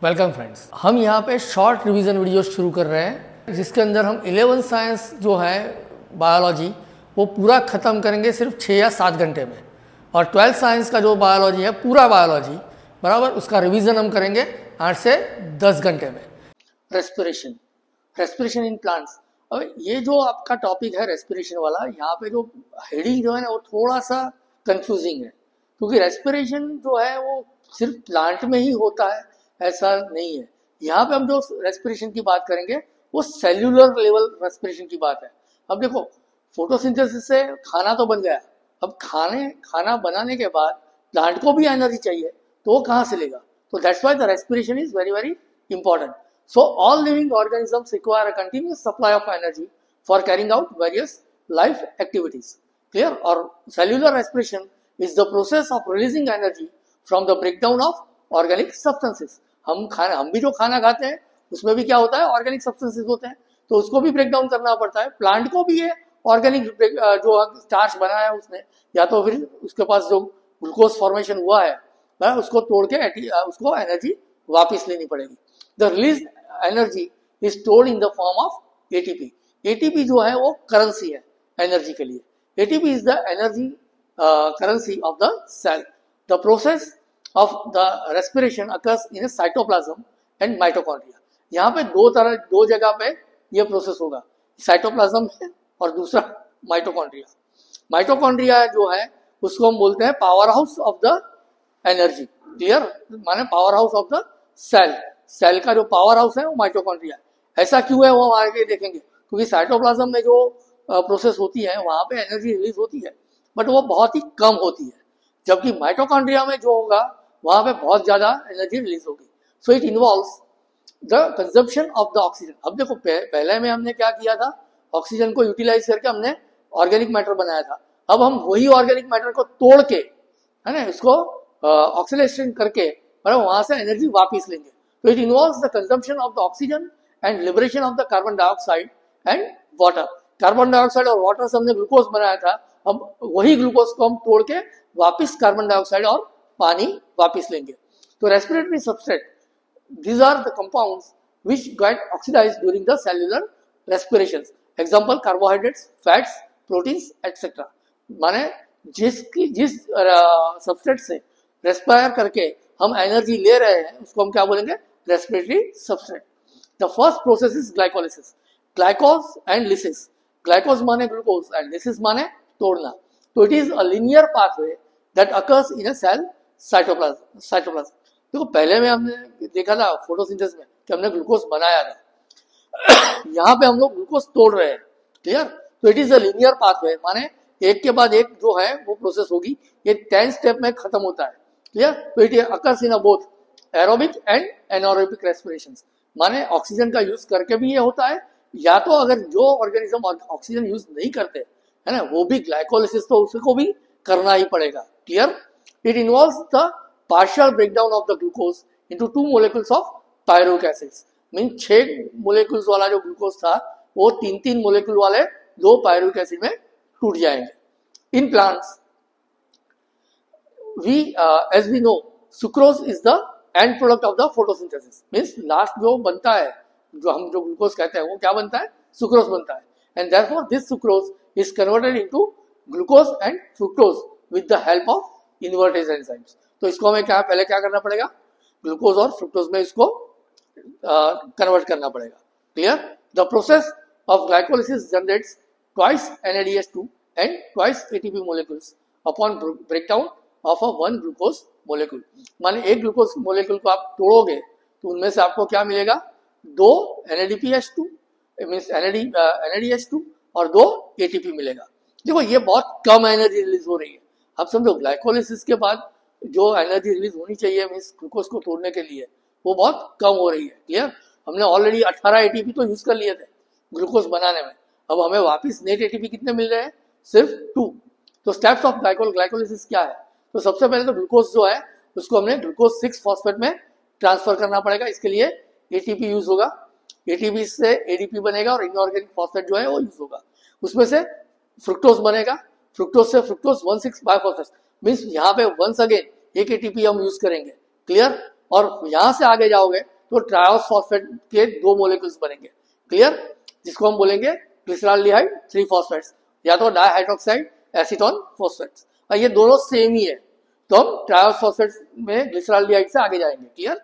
Welcome friends, हम यहाँ पे शॉर्ट रिवीजन वीडियो शुरू कर रहे हैं जिसके अंदर हम 11 साइंस जो है बायोलॉजी वो पूरा ख़त्म करेंगे सिर्फ 6 या 7 घंटे में, और 12 साइंस का जो बायोलॉजी है पूरा बायोलॉजी बराबर उसका रिवीजन हम करेंगे 8 से 10 घंटे में। Respiration in plants. अब ये जो आपका टॉपिक है रेस्पिरेशन वाला, यहाँ पे जो हेडिंग जो है ना वो थोड़ा सा कंफ्यूजिंग है, क्योंकि रेस्पिरेशन जो है वो सिर्फ प्लांट में ही होता है ऐसा नहीं है। यहाँ पे हम जो रेस्पिरेशन की बात करेंगे वो सेल्यूलर लेवल रेस्पिरेशन की बात है। अब देखो, फोटोसिंथेसिस से खाना तो बन गया, अब खाना बनाने के बाद प्लांट को भी एनर्जी चाहिए, तो वो कहाँ से लेगा? तो that's why the respiration is very very important. So all living organisms require a continuous supply of energy for carrying out various life activities. Clear? और cellular respiration is the process of releasing energy from the breakdown of organic substances. हम भी जो खाना खाते हैं उसमें भी क्या होता है? ऑर्गेनिक सब्सटेंसेस होते हैं, तो उसको भी ब्रेक डाउन करना पड़ता है। प्लांट को भी ये ऑर्गेनिक जो स्टार्च बनाया है उसने, या तो फिर उसके पास जो ग्लूकोज फॉर्मेशन हुआ है उसको तोड़ के उसको एनर्जी वापस लेनी पड़ेगी। The release energy is stored in the form of ATP. ATP जो है वो करेंसी है एनर्जी के लिए। ATP is the energy currency of the cell. The process of the respiration occurs in a cytoplasm and mitochondria। यहाँ पे दो जगह पे ये प्रोसेस होगा, साइटोप्लाज्म में और दूसरा माइटोकॉन्ड्रिया। माइटोकॉन्ड्रिया जो है उसको हम बोलते हैं power house of the energy. Clear? माने power house of the cell का जो पावर हाउस है वो माइटोकॉन्ड्रिया है। ऐसा क्यों है वो हम आगे देखेंगे, क्योंकि साइटोप्लाज्म में जो प्रोसेस होती है वहां पे एनर्जी रिलीज होती है, बट वो बहुत ही कम होती है, जबकि माइटोकॉन्ड्रिया में जो होगा वहां पे बहुत ज्यादा एनर्जी रिलीज होगी। So it involves the consumption of the oxygen. अब देखो, पहले में हमने क्या किया था? ऑक्सीजन को यूटिलाइज करके हमने ऑर्गेनिक मैटर बनाया था। अब हम वही ऑर्गेनिक मैटर को तोड़ के, है ना, इसको ऑक्सीडेशन करके और वहां से एनर्जी वापस लेंगे। तो it involves the consumption of the oxygen and liberation of the carbon dioxide and water. Carbon dioxide और वाटर से हमने ग्लूकोज बनाया था, अब वही ग्लूकोज को हम तोड़ के वापस कार्बन डाइऑक्साइड और पानी वापस लेंगे। तो respiratory substrate, these are the compounds which get oxidized during the cellular respirations। Example carbohydrates, fats, proteins etcetera. माने जिस सबस्ट्रेट से रेस्पायर करके हम एनर्जी ले रहे हैं उसको हम क्या बोलेंगे? Respiratory substrate. The first process is glycolysis. Glycose and lysis. Glycose माने ग्लूकोज एंड लिसिस माने तोड़ना। तो it is a linear pathway that occurs in a cell cytoplasm. देखो, पहले में हमने देखा था फोटोसिंथेसिस में कि हमने ग्लूकोज बनाया था, यहाँ पे हम लोग ग्लूकोज तोड़ रहे हैं। क्लियर? तो it is a linear pathway, माने एक के बाद एक जो है वो प्रोसेस होगी, ये 10 स्टेप में खत्म होता है। क्लियर? तो it occurs in both aerobic and anaerobic respirations. माने ऑक्सीजन का यूज करके भी ये होता है, या तो अगर जो ऑर्गेनिज्म ऑक्सीजन यूज नहीं करते है ना, वो भी ग्लाइकोलिसिस तो उसको भी करना ही पड़ेगा। Clear? It involves the partial breakdown of the glucose into 2 molecules of pyruvic acids। Means 6 मोलेकुल्स वाला जो ग्लूकोज था वो 3 मोलेकुल वाले 2 पायरुविक एसिड में टूट जाएंगे। In plants as we know sucrose is the end product of the photosynthesis। Means last जो बनता है, जो ग्लूकोज कहते हैं, वो क्या बनता है? सुक्रोज बनता है। And therefore this sucrose is converted into glucose and fructose with the help of invertase enzymes. तो इसको हमें पहले क्या करना पड़ेगा? ग्लूकोज और फ्रुक्टोज में इसको कन्वर्ट करना पड़ेगा। Clear? The process of glycolysis generates twice NADH2 and twice ATP molecules upon breakdown of a 1 glucose molecule. माने एक ग्लूकोज मोलेकुल को आप तोड़ोगे तो उनमें से आपको क्या मिलेगा? 2 NADPH2 मीन्स NADH2 और 2 ATP मिलेगा। देखो, ये बहुत कम एनर्जी रिलीज हो रही है। अब समझो, ग्लाइकोलिसिस के बाद जो एनर्जी रिलीज होनी चाहिए मीन्स ग्लूकोज को तोड़ने के लिए, वो बहुत कम हो रही है। क्लियर? हमने ऑलरेडी 18 एटीपी तो यूज कर लिए थे ग्लूकोज बनाने में, अब हमें वापस नेट एटीपी कितने मिल रहे हैं? सिर्फ 2। तो स्टेप्स ऑफ ग्लाइकोलिसिस क्या है? तो सबसे पहले तो ग्लूकोज जो है उसको हमने ग्लूकोज 6 फॉस्फेट में ट्रांसफर करना पड़ेगा। इसके लिए एटीपी यूज होगा, एटीपी से एडीपी बनेगा और इनऑर्गेनिक फॉस्फेट जो है वो यूज होगा। उसमें से फ्रुक्टोज बनेगा, फ्रुक्टोज से फ्रुक्टोज 1,6 बाइफॉस्फेट। मीन्स यहाँ पे वंस अगेन एक एटीपी हम यूज करेंगे। क्लियर? और यहां से आगे जाओगे तो ट्रायोस फॉस्फेट के 2 मोलिक्यूल्स बनेंगे, क्लियर, जिसको हम बोलेंगे ग्लिसरॉल्डिहाइड 3 फॉस्फेट्स, या तो डाइहाइड्रोक्साइड एसीटोन फॉस्फेट्स। और ये दोनों सेम ही है, तो हम ट्रायोस फॉस्फेट्स में ग्लिसरॉल्डिहाइड से आगे जाएंगे, क्लियर।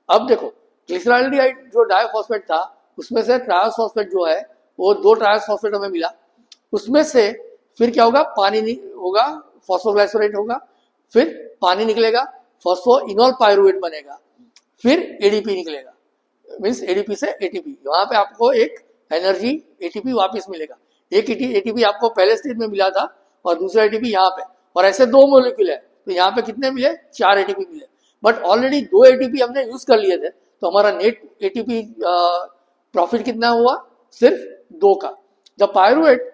अब देखो ग्लिसरॉल्डिहाइड जो डाइफॉस्फेट था, उसमें से ट्रायोस फॉस्फेट जो है वो 2 ट्रायोस फॉस्फेट हमें मिला, उसमें से फिर क्या होगा, पानी होगा, फॉस्फोग्लाइसोरेट होगा, फिर पानी निकलेगा, फॉस्फोइनोल पायरुवेट बनेगा, फिर एडीपी निकलेगा, मींस एडीपी से एटीपी। वहां पे आपको एक एनर्जी एटीपी वापस मिलेगा, एक एटीपी आपको पहले स्टेज में मिला था और दूसरा एटीपी यहाँ पे, और ऐसे 2 मोलिक्यूल है, तो यहाँ पे कितने मिले, 4 एटीपी मिले, बट ऑलरेडी 2 एटीपी हमने यूज कर लिए थे, तो हमारा नेट एटीपी प्रॉफिट कितना हुआ, सिर्फ 2 का। जब पायरुवेट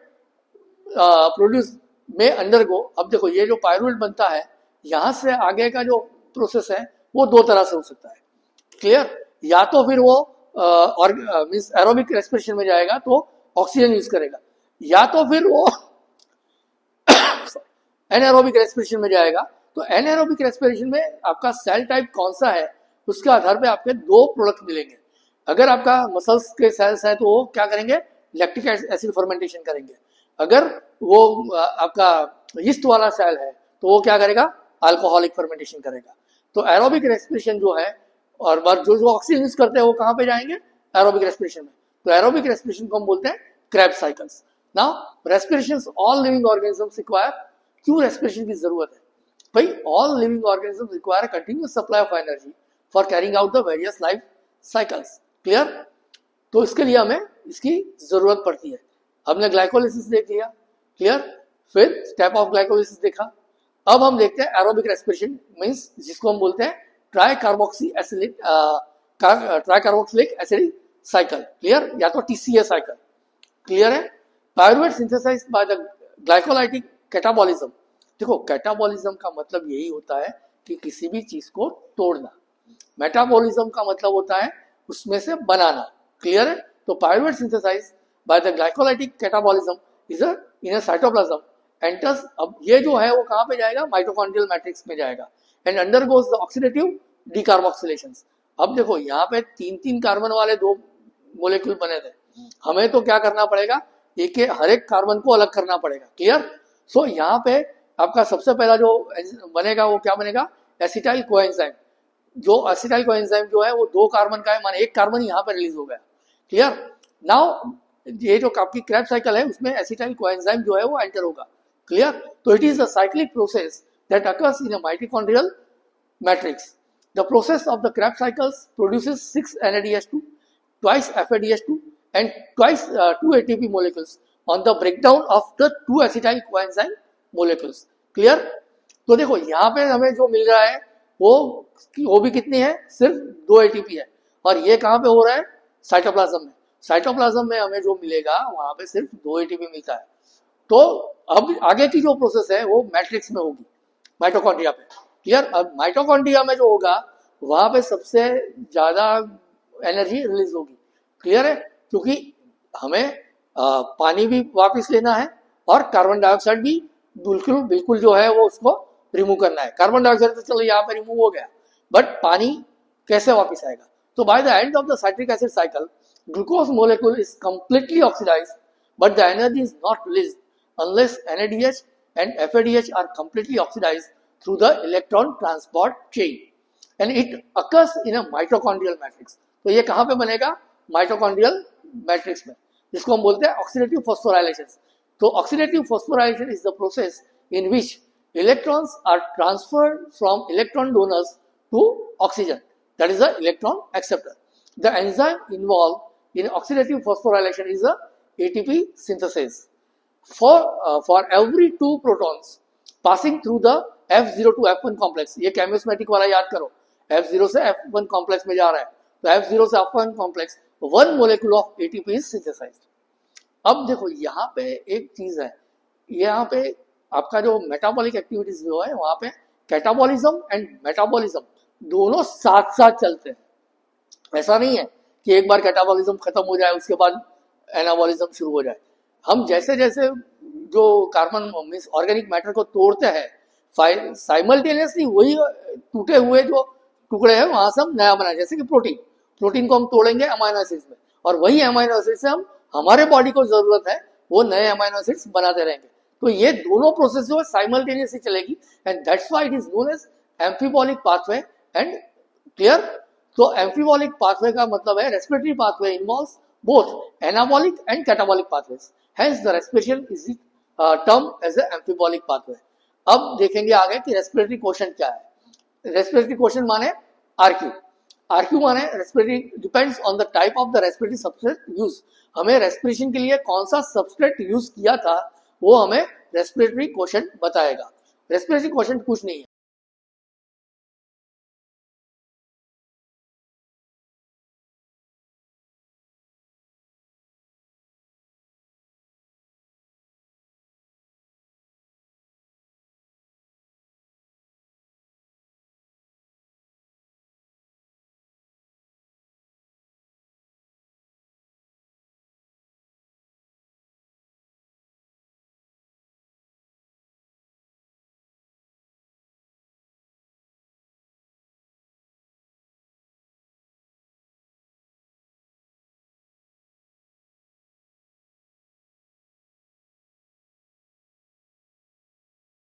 प्रोड्यूस में अंडरगो, अब देखो ये जो पायरुवेट बनता है, यहां से आगे का जो प्रोसेस है वो 2 तरह से हो सकता है, क्लियर, या तो फिर वो मींस एरोबिक रेस्पिरेशन में जाएगा तो ऑक्सीजन यूज करेगा, या तो फिर वो एनारोबिक रेस्पिरेशन में जाएगा। तो एनारोबिक रेस्पिरेशन में आपका सेल टाइप कौन सा है, उसके आधार पे आपके 2 प्रोडक्ट मिलेंगे। अगर आपका मसल्स के सेल्स है तो वो क्या करेंगे, लैक्टिक एसिड फर्मेंटेशन करेंगे। अगर वो आपका यीस्ट वाला सेल है तो वो क्या करेगा, अल्कोहलिक फर्मेंटेशन करेगा। तो एरोबिक रेस्पिरेशन जो है, और जो ऑक्सीजन यूज करते हैं वो कहाँ पे जाएंगे, एरोबिक रेस्पिरेशन में। तो एरोबिक रेस्पिरेशन को हम बोलते हैं Krebs cycles. Now respirations all living organisms require, क्यों रेस्पिरेशन की जरूरत है भाई, all living organisms require continuous supply of energy for carrying out the various life cycles, clear. तो इसके लिए हमें इसकी जरूरत पड़ती है। हमने ग्लाइकोलिसिस देख लिया, क्लियर, फिर स्टेप ऑफ ग्लाइकोलिसिस देखा। अब हम देखते हैं एरोबिक रेस्पिरेशन, मींस जिसको हम बोलते हैं ट्राइकार्बोक्सिलिक एसिडिक साइकिल, क्लियर, या तो टीसीए साइकिल, क्लियर है। Pyruvate synthesized by the glycolytic catabolism. देखो कैटाबॉलिज्म का मतलब यही होता है कि किसी भी चीज को तोड़ना, मेटाबॉलिज्म का मतलब होता है उसमें से बनाना, क्लियर है। तो pyruvate synthesized by the glycolytic catabolism is in a cytoplasm enters, अब ये जो है वो कहां पे जाएगा, माइटोकॉन्ड्रियल मैट्रिक्स में जाएगा, एंड अंडरगोज द ऑक्सीडेटिव डीकार्बोक्सिलेशंस। अब देखो यहाँ पे 3-3 कार्बन वाले 2 मोलिक्यूल बने थे, हमें तो क्या करना पड़ेगा, हर एक कार्बन को अलग करना पड़ेगा, क्लियर। सो यहाँ पे आपका सबसे पहला जो बनेगा वो क्या बनेगा, एसिटाइल कोएंजाइम। जो एसिटाइल कोएंजाइम जो है वो 2 कार्बन का है, माने 1 कार्बन यहाँ पे रिलीज हो गया, क्लियर। नाउ ये जो आपकी क्रेब्स साइकिल है उसमें एसिटाइल कोएंजाइम जो है वो एंटर होगा, क्लियर। तो it is a cyclic process that occurs in a mitochondrial matrix. The process of the Krebs cycles produces 6 NADH2, twice FADH2 and twice 2 ATP molecules on the breakdown of the 2 acetyl coenzyme molecules. Clear? तो देखो यहाँ पे हमें जो मिल रहा है वो भी कितनी है, सिर्फ 2 ATP है, और ये कहाँ पे हो रहा है, साइटोप्लाज्म में। साइटोप्लाज्म में हमें जो मिलेगा वहां पे सिर्फ 2 ATP मिलता है। तो अब आगे की जो प्रोसेस है वो मैट्रिक्स में होगी, माइटोकॉन्ड्रिया पे, क्लियर। अब माइटोकॉन्ड्रिया में जो होगा वहां पे सबसे ज्यादा एनर्जी रिलीज होगी, क्लियर है, क्योंकि हमें पानी भी वापस लेना है और कार्बन डाइऑक्साइड भी बिल्कुल जो है वो उसको रिमूव करना है। कार्बन डाइऑक्साइड तो चलो यहाँ पे रिमूव हो गया, बट पानी कैसे वापस आएगा। तो by the end of the citric acid cycle glucose molecule is completely oxidized, but the energy is not released unless NADH and FADH are completely oxidized through the electron transport chain, and it occurs in a mitochondrial matrix. तो ये कहाँ पे बनेगा, mitochondrial matrix में, जिसको हम बोलते हैं ऑक्सीडेटिव फॉस्फोराइलेशन। तो oxidative phosphorylation is the process in which electrons are transferred from electron donors to oxygen, that is the electron acceptor. The enzyme involve in oxidative phosphorylation is the ATP synthesis. For every 2 protons passing through the F0 to F1 complex, ये केमियोस्मेटिक वाला याद करो, F0 से F1 complex में जा रहा है, तो F0 से F1 complex 1 molecule of ATP is synthesized. अब देखो यहाँ पे एक चीज है, यहाँ पे आपका जो मेटाबॉलिक एक्टिविटीज जो है वहां पे कैटाबॉलिज्म एंड मेटाबॉलिज्म दोनों साथ साथ चलते हैं। ऐसा नहीं है कि एक बार कैटाबॉलिज्म खत्म हो जाए उसके बाद एनाबॉलिज्म शुरू हो जाए। हम जैसे जैसे जो कार्बन मींस ऑर्गेनिक मैटर को तोड़ते हैं, साइमल्टेनियसली वही टूटे हुए जो टुकड़े हैं वहां से हम नया बनाए, जैसे कि प्रोटीन को हम तोड़ेंगे अमाइनो एसिड्स में, और वही अमाइनो एसिड्स से हम हमारे बॉडी को जरूरत है वो नए अमाइनो एसिड्स बनाते रहेंगे। तो ये दोनों प्रोसेस जो है साइमल्टेनियसली चलेगी, and that's why it is known as amphibolic pathway. And clear? तो एम्फीबॉलिक पाथवे का मतलब है respiratory pathway involves both anabolic and catabolic pathways, hence the respiration is term as a amphibolic pathway. अब देखेंगे आगे कि respiratory question क्या है। रेस्पिरेटरी क्वेश्चन माने आरक्यू। आरक्यू माने respiratory depends on the type of the respiratory substrate use. हमें respiration के लिए कौन सा सबस्ट्रेट यूज किया था वो हमें रेस्पिरेटरी क्वेश्चन बताएगा। रेस्पिरेटरी क्वेश्चन कुछ नहीं है,